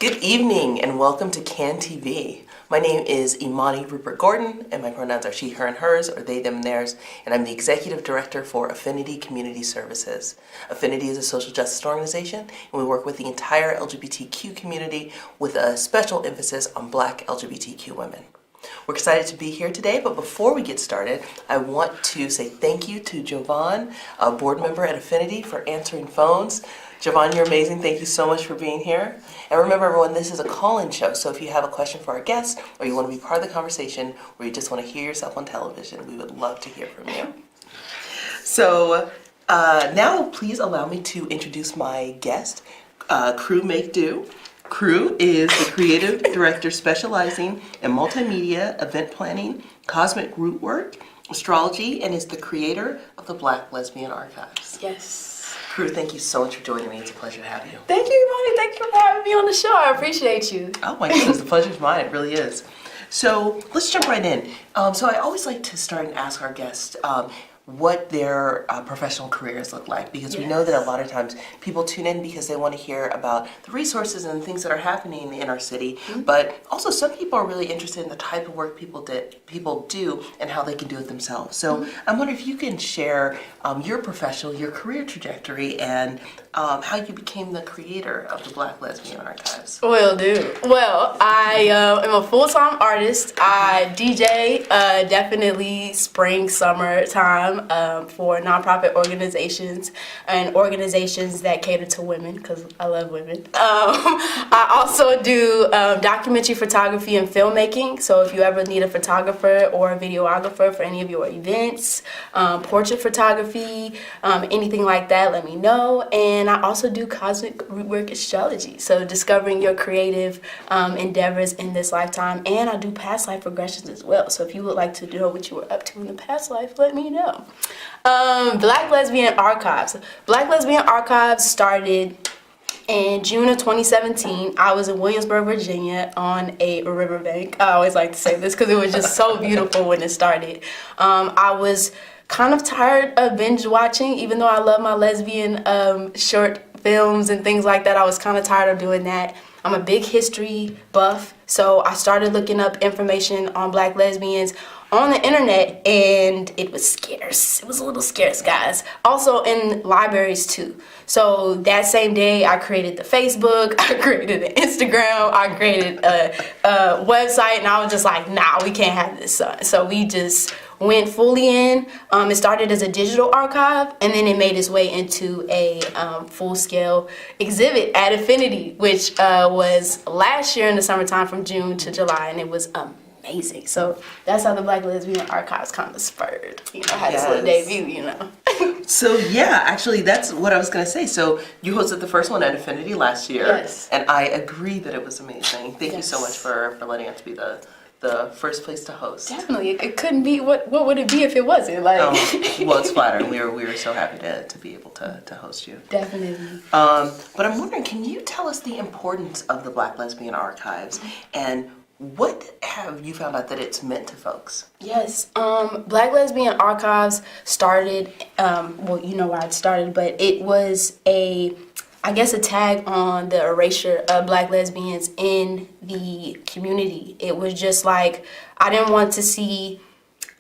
Good evening and welcome to CAN TV. My name is Imani Rupert Gordon and my pronouns are she, her, and hers, or they, them, and theirs, and I'm the Executive Director for Affinity Community Services. Affinity is a social justice organization and we work with the entire LGBTQ community with a special emphasis on Black LGBTQ women. We're excited to be here today, but before we get started, I want to say thank you to Jovan, a board member at Affinity, for answering phones. Jovan, you're amazing. Thank you so much for being here. And remember, everyone, this is a call-in show, so if you have a question for our guests or you want to be part of the conversation or you just want to hear yourself on television, we would love to hear from you. So now please allow me to introduce my guest, Crew Make Do. Crew is the creative director specializing in multimedia, event planning, cosmic root work, astrology, and is the creator of the Black Lesbian Archives. Yes. Crew, thank you so much for joining me. It's a pleasure to have you. Thank you, Imani. Thank you for having me on the show. I appreciate you. Oh my goodness, the pleasure's mine. It really is. So let's jump right in. So I always like to start and ask our guests what their professional careers look like, because we know that a lot of times people tune in because they want to hear about the resources and things that are happening in our city, but also some people are really interested in the type of work people do and how they can do it themselves. So I'm wondering if you can share your career trajectory and how you became the creator of the Black Lesbian Archives. Will do. Well, I am a full-time artist. I DJ definitely spring, summer time for nonprofit organizations and organizations that cater to women, because I love women. I also do documentary photography and filmmaking. So if you ever need a photographer or a videographer for any of your events, portrait photography, anything like that, let me know. And I also do cosmic root work astrology, so discovering your creative endeavors in this lifetime, and I do past life regressions as well. So if you would like to know what you were up to in the past life, let me know. Black Lesbian Archives. Black Lesbian Archives started in June of 2017. I was in Williamsburg, Virginia on a riverbank. I always like to say this because it was just so beautiful when it started. I was kind of tired of binge watching, even though I love my lesbian short films and things like that. I was kind of tired of doing that. I'm a big history buff, so I started looking up information on Black lesbians on the internet, and it was scarce. It was a little scarce, guys. Also in libraries too. So that same day, I created the Facebook, I created an Instagram, I created a website, and I was just like, nah, we can't have this. So we just went fully in. It started as a digital archive, and then it made its way into a full-scale exhibit at Affinity, which was last year in the summertime from June to July, and it was amazing. So that's how the Black Lesbian Archives kind of spurred, had its little debut, So yeah, actually that's what I was going to say. So you hosted the first one at Affinity last year. Yes. And I agree that it was amazing. Thank you so much for letting us be the first place to host. Definitely. It couldn't be, what would it be if it wasn't? Like well, it's flattering. We were so happy to be able to host you. Definitely. But I'm wondering, can you tell us the importance of the Black Lesbian Archives and what have you found out that it's meant to folks? Yes, Black Lesbian Archives started, well, you know why it started, but it was a tag on the erasure of Black lesbians in the community. It was just like, I didn't want to see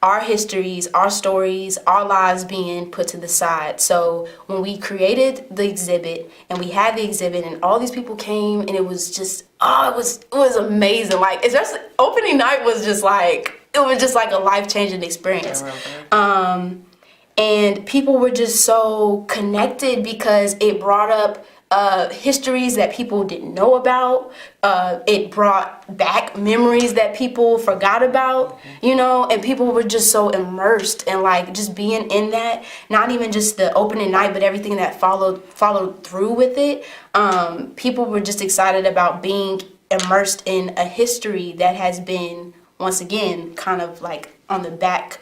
our histories, our stories, our lives being put to the side. So when we created the exhibit and we had the exhibit and all these people came, and it was just, it was amazing. Like, especially opening night was just like, it was just like a life-changing experience. And people were just so connected because it brought up histories that people didn't know about. It brought back memories that people forgot about, and people were just so immersed in like just being in that, not even just the opening night, but everything that followed through with it. People were just excited about being immersed in a history that has been, once again, kind of like on the back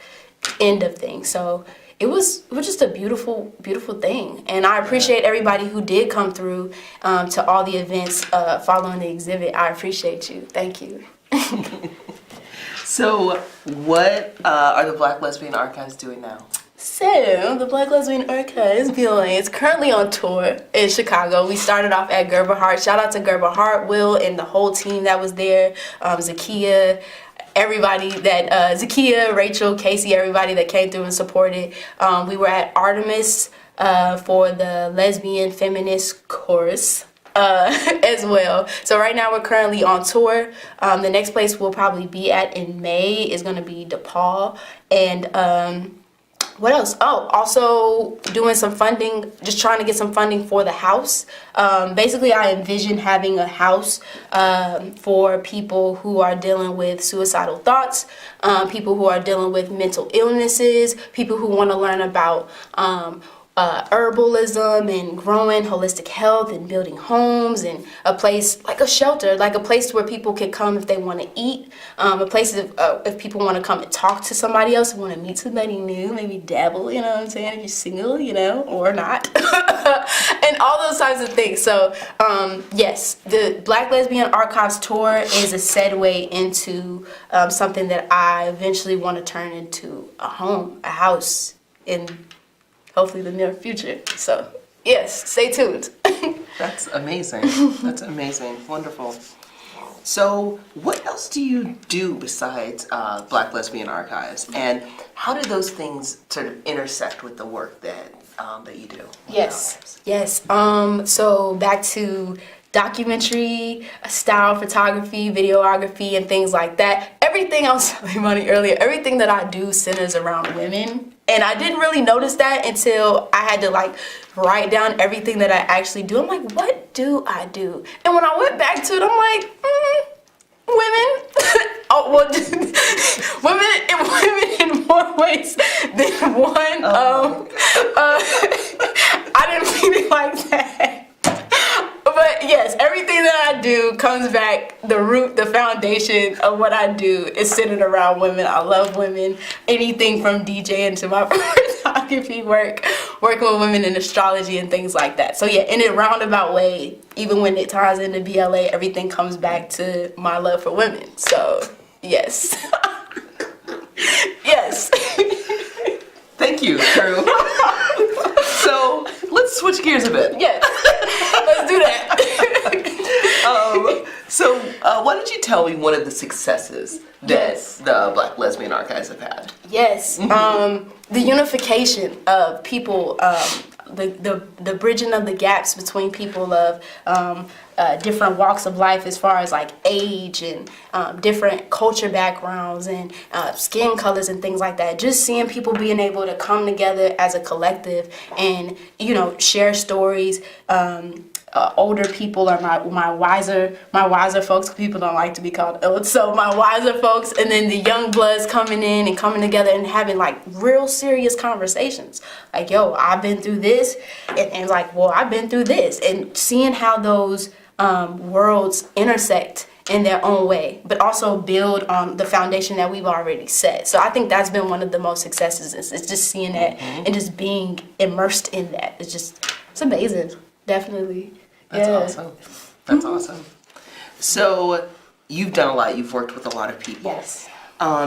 end of things. So it was just a beautiful, beautiful thing. And I appreciate everybody who did come through to all the events following the exhibit. I appreciate you. Thank you. So what are the Black Lesbian Archives doing now? So, the Black Lesbian Archives BLA is currently on tour in Chicago. We started off at Gerber Hart. Shout out to Gerber Hart, Will, and the whole team that was there. Zakia, everybody that, Zakia, Rachel, Casey, everybody that came through and supported. We were at Artemis for the Lesbian Feminist Chorus. As well. So right now we're currently on tour. The next place we'll probably be at in May is going to be DePaul. And what else? Oh, also doing some funding, just trying to get some funding for the house. Basically, I envision having a house for people who are dealing with suicidal thoughts, people who are dealing with mental illnesses, people who want to learn about herbalism and growing holistic health and building homes, and a place like a shelter, like a place where people can come if they want to eat, a place if people want to come and talk to somebody else, want to meet somebody new, maybe dabble, you know what I'm saying, if you're single, you know, or not, and all those types of things. So yes, the Black Lesbian Archives tour is a segue into something that I eventually want to turn into a home, a house in hopefully the near future. So yes, stay tuned. That's amazing. That's amazing. Wonderful. So what else do you do besides Black Lesbian Archives, and how do those things sort of intersect with the work that you do? Yes. So back to documentary style photography, videography, and things like that. Everything I was telling Money earlier, everything that I do centers around women. And I didn't really notice that until I had to like write down everything that I actually do. I'm like, what do I do? And when I went back to it, I'm like, women. Oh, well, women in more ways than one. I didn't mean it like that. But yes, everything that I do comes back, the root, the foundation of what I do is centered around women. I love women. Anything from DJing to my photography work, working with women in astrology and things like that. So yeah, in a roundabout way, even when it ties into BLA, everything comes back to my love for women. So yes. Yes. Thank you, Drew. So let's switch gears a bit. Yes. Let's do that. So why don't you tell me one of the successes that the Black Lesbian Archives have had? Yes. The unification of people, the bridging of the gaps between people of different walks of life, as far as like age and different culture backgrounds and skin colors and things like that. Just seeing people being able to come together as a collective and, you know, share stories. Older people are my wiser folks. People don't like to be called old, so my wiser folks, and then the young bloods coming in and coming together and having like real serious conversations. Like, yo, I've been through this, and like, well, I've been through this, and seeing how those worlds intersect in their own way, but also build on the foundation that we've already set. So I think that's been one of the most successes. It's just seeing that and just being immersed in that. It's amazing. Definitely. That's awesome. That's awesome. So you've done a lot. You've worked with a lot of people. Yes.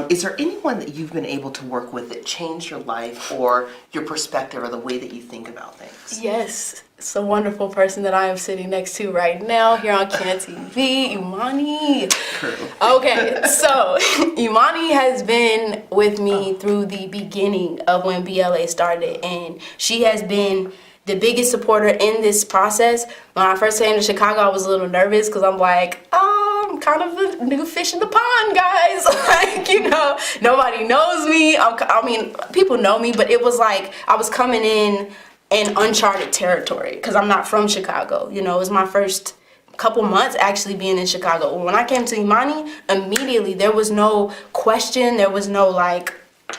Is there anyone that you've been able to work with that changed your life or your perspective or the way that you think about things? Yes. It's a wonderful person that I am sitting next to right now here on Katz TV, Imani. True. Okay, so Imani has been with me through the beginning of when BLA started, and she has been the biggest supporter in this process. When I first came to Chicago, I was a little nervous because I'm like, I'm kind of a new fish in the pond, guys. Like, you know, nobody knows me. I mean, people know me, but it was like I was coming in uncharted territory because I'm not from Chicago. You know, it was my first couple months actually being in Chicago. When I came to Imani, immediately there was no question. There was no like,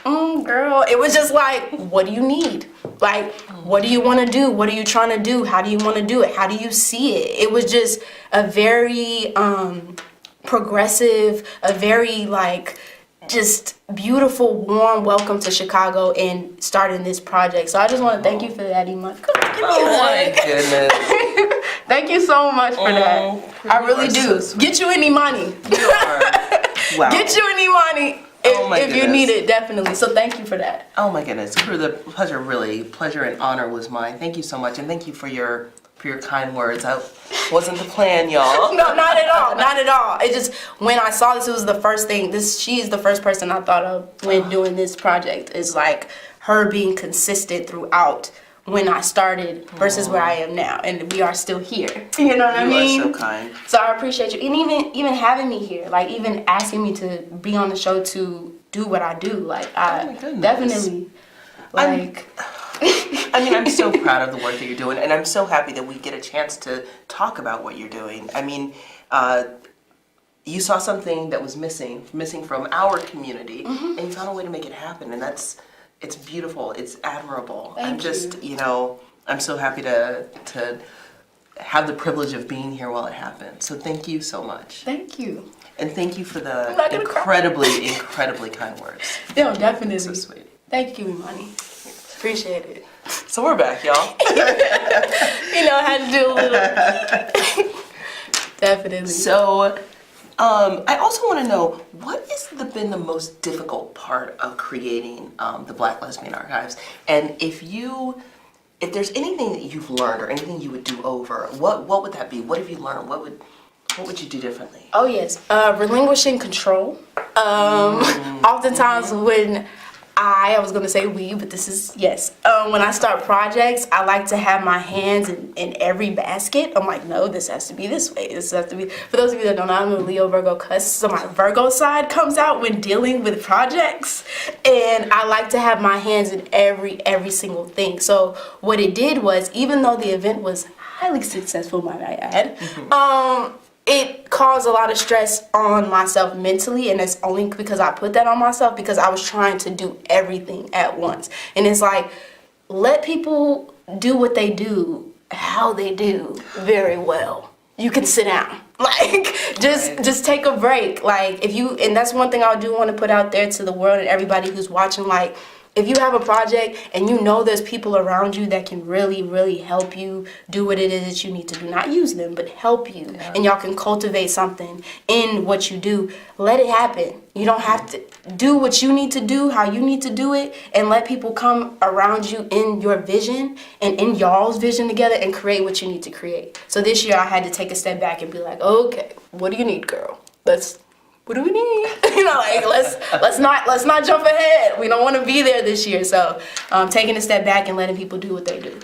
girl. It was just like, what do you need? Like, what do you want to do? What are you trying to do? How do you want to do it? How do you see it? It was just a very progressive, a very like just beautiful, warm welcome to Chicago and starting this project. So I just want to thank you for that, Imani. Oh my goodness. Thank you so much for that. I really do. Get you an Imani. You are. Wow. Get you an Imani. if you need it, definitely. So thank you for that. Oh my goodness, the pleasure and honor was mine. Thank you so much, and thank you for your kind words. That wasn't the plan, y'all. No, not at all, not at all. It just, when I saw this, it was the first thing. She's the first person I thought of when doing this project. Is like her being consistent throughout when I started versus where I am now, and we are still here. You know what I mean? You are so kind. So I appreciate you, and even having me here, like even asking me to be on the show to do what I do. Like I definitely like. I mean, I'm so proud of the work that you're doing, and I'm so happy that we get a chance to talk about what you're doing. I mean, you saw something that was missing from our community, and you found a way to make it happen, and it's beautiful, it's admirable. Thank you. I'm so happy to have the privilege of being here while it happened. So thank you so much. Thank you. And thank you for the incredibly kind words. No, definitely. So sweet. Thank you, Imani. Appreciate it. So we're back, y'all. I had to do a little. Definitely. So, I also want to know, what has been the most difficult part of creating the Black Lesbian Archives? And if there's anything that you've learned or anything you would do over, what would that be? What have you learned? What would you do differently? Oh yes, relinquishing control. Oftentimes when I was going to say we, but this is, yes. When I start projects, I like to have my hands in every basket. I'm like, no, this has to be this way. This has to be, for those of you that don't know, I'm a Leo Virgo Cusp, so my Virgo side comes out when dealing with projects. And I like to have my hands in every single thing. So what it did was, even though the event was highly successful, might I add, it caused a lot of stress on myself mentally, and it's only because I put that on myself because I was trying to do everything at once. And it's like, let people do what they do, how they do very well. You can sit down. Like, just take a break. Like, and that's one thing I do want to put out there to the world and everybody who's watching, like, if you have a project and you know there's people around you that can really help you do what it is that you need to do, not use them, but help you, and y'all can cultivate something in what you do, let it happen. You don't have to do what you need to do, how you need to do it, and let people come around you in your vision and in y'all's vision together and create what you need to create. So this year I had to take a step back and be like, okay, what do you need, girl? What do we need? Like let's not jump ahead. We don't want to be there this year. So taking a step back and letting people do what they do.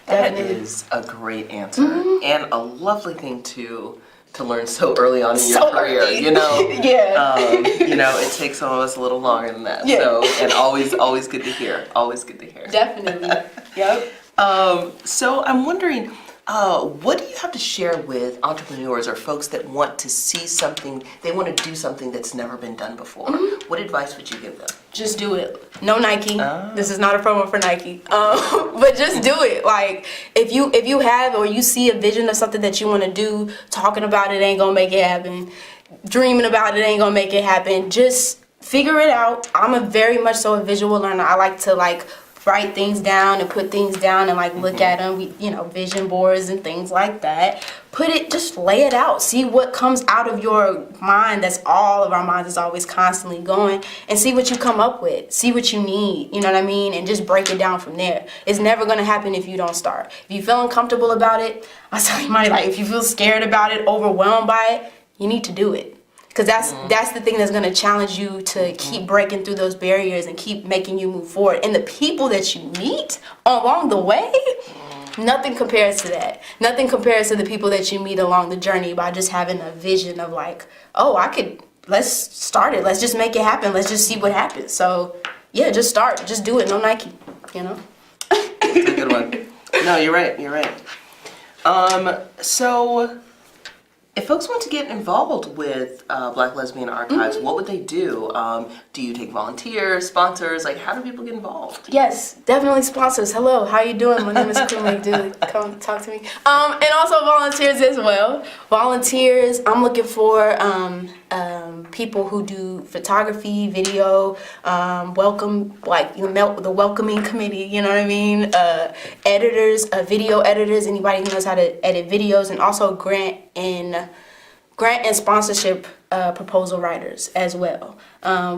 That is a great answer and a lovely thing to learn so early on in your career. Early. Yeah. It takes some of us a little longer than that. Yeah. So, and always good to hear. Always good to hear. Definitely. Yep. So I'm wondering, what do you have to share with entrepreneurs or folks that want to see something, they want to do something that's never been done before? What advice would you give them? Just do it. No Nike. This is not a promo for Nike. But just do it. Like, if you have or you see a vision of something that you want to do, talking about it ain't gonna make it happen. Dreaming about it ain't gonna make it happen. Just figure it out. I'm a very much so a visual learner. I like to write things down and put things down and look at them. Vision boards and things like that. Just lay it out. See what comes out of your mind. That's all of our minds is always constantly going, and see what you come up with. See what you need. You know what I mean? And just break it down from there. It's never gonna happen if you don't start. If you feel uncomfortable about it, I tell you, if you feel scared about it, overwhelmed by it, you need to do it. Because that's the thing that's going to challenge you to keep breaking through those barriers and keep making you move forward. And the people that you meet along the way, nothing compares to that. Nothing compares to the people that you meet along the journey by just having a vision of let's start it. Let's just make it happen. Let's just see what happens. So, yeah, just start. Just do it. No Nike, That's a good one. No, you're right. So, if folks want to get involved with Black Lesbian Archives, what would they do? Do you take volunteers, sponsors? How do people get involved? Yes, definitely sponsors. Hello, how you doing? My name is Kumi. Do come talk to me. And also volunteers as well. Volunteers, I'm looking for people who do photography, video, welcome, the welcoming committee, you know what I mean? Editors, video editors, anybody who knows how to edit videos, and also grant and grant and sponsorship proposal writers as well,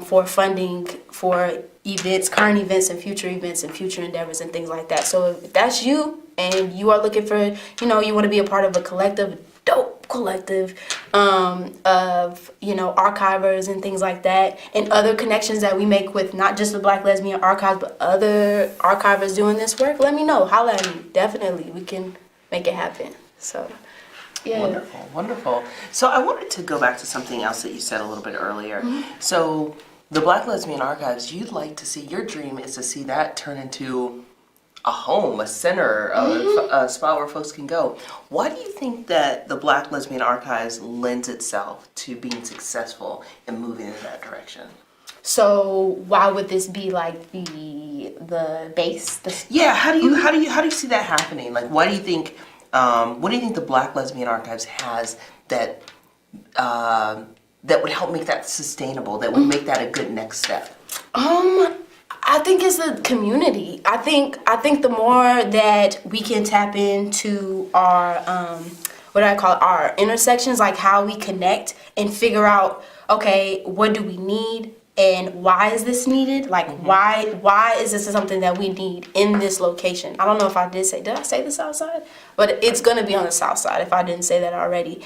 for funding for events, current events and future endeavors and things like that. So if that's you and you are looking for, you want to be a part of a dope collective of, archivers and things like that, and other connections that we make with not just the Black Lesbian Archives, but other archivers doing this work, let me know. Holla at me. Definitely. We can make it happen. So, yeah. Wonderful. So I wanted to go back to something else that you said a little bit earlier. So the Black Lesbian Archives, you'd like to see, your dream is to see that turn into a home, a center, a spot where folks can go. Why do you think that the Black Lesbian Archives lends itself to being successful and moving in that direction? So why would this be like the base? Yeah, how do you see that happening? Like, why do you think? What do you think the Black Lesbian Archives has that that would help make that sustainable? That would make that a good next step? I think it's the community. I think the more that we can tap into our our intersections, like how we connect and figure out, okay, what do we need and why is this needed? Like why is this something that we need in this location? I don't know if I did I say the South Side? But it's gonna be on the South Side if I didn't say that already.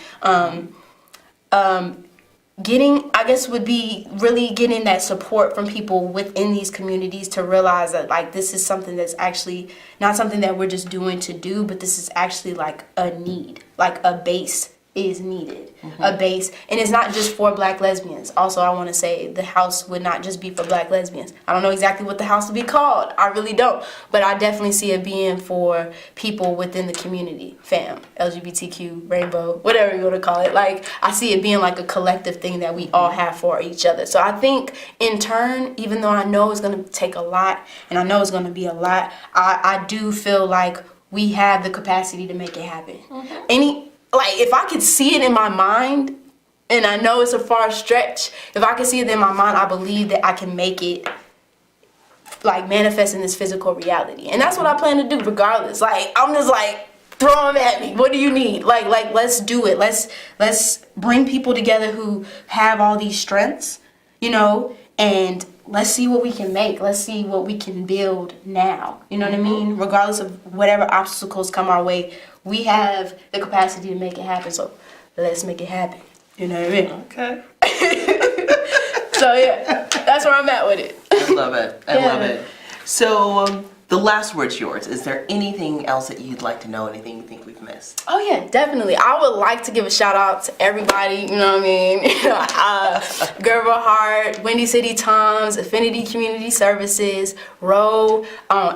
Would be really getting that support from people within these communities to realize that, like, this is something that's actually not something that we're just doing to do, but this is actually like a need, like a base is needed, a base. And it's not just for Black lesbians. Also, I want to say the house would not just be for Black lesbians. I don't know exactly what the house would be called. I really don't. But I definitely see it being for people within the community, fam, LGBTQ, rainbow, whatever you want to call it. Like, I see it being like a collective thing that we all have for each other. So I think in turn, even though I know it's going to take a lot and I know it's going to be a lot, I do feel like we have the capacity to make it happen. If I could see it in my mind, and I know it's a far stretch, if I could see it in my mind, I believe that I can make it, like, manifest in this physical reality. And that's what I plan to do regardless. Like, I'm just like, throw them at me. What do you need? Like let's do it. Let's bring people together who have all these strengths, and let's see what we can make. Let's see what we can build now. You know what I mean? Regardless of whatever obstacles come our way, we have the capacity to make it happen. So let's make it happen. You know what I mean? Okay. So yeah, that's where I'm at with it. I love it. I love it. So the last word's yours. Is there anything else that you'd like to know? Anything you think we've missed? Oh yeah, definitely. I would like to give a shout out to everybody. You know what I mean? Gerber Hart, Windy City Times, Affinity Community Services, Roe,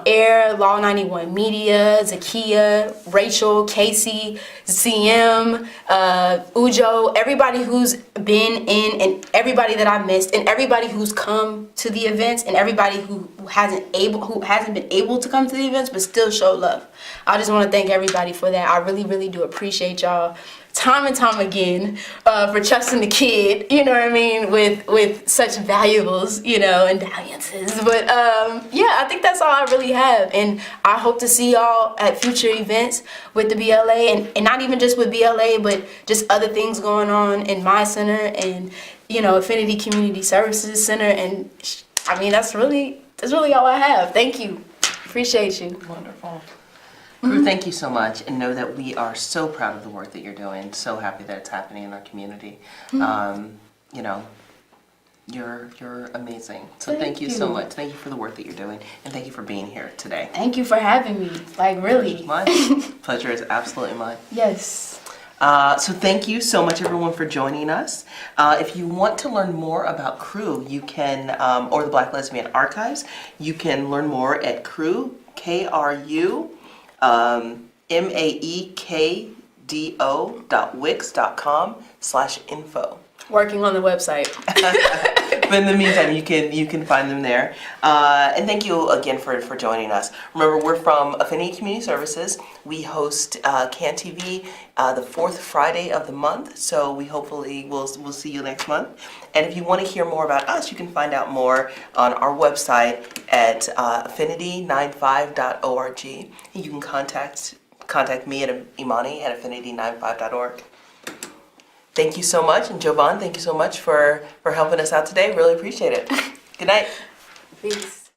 Air, Law 91 Media, Zakia, Rachel, Casey, CM, Ujo, everybody who's been in, and everybody that I missed, and everybody who's come to the events, and everybody who hasn't been able to come to the events but still show love. I just want to thank everybody for that. I really, really do appreciate y'all time and time again for trusting the kid, you know what I mean, with such valuables, and dalliances. But I think that's all I really have. And I hope to see y'all at future events with the BLA, and not even just with BLA, but just other things going on in my center and, Affinity Community Services Center. And I mean, that's really all I have. Thank you. Appreciate you. Wonderful. Crew, thank you so much, and know that we are so proud of the work that you're doing. So happy that it's happening in our community. You're amazing. So thank you so much. Thank you for the work that you're doing, and thank you for being here today. Thank you for having me. Like, really. Mine. Pleasure is absolutely mine. Yes. So thank you so much, everyone, for joining us. If you want to learn more about Crew, you can, or the Black Lesbian Archives, you can learn more at Crew, KRU, Working on the website. But in the meantime, you can find them there. And thank you again for joining us. Remember, we're from Affinity Community Services. We host CAN TV the fourth Friday of the month. So we hopefully we'll see you next month. And if you want to hear more about us, you can find out more on our website at affinity95.org. And you can contact me at Imani at affinity95.org. Thank you so much. And Jovan, thank you so much for helping us out today. Really appreciate it. Good night. Peace.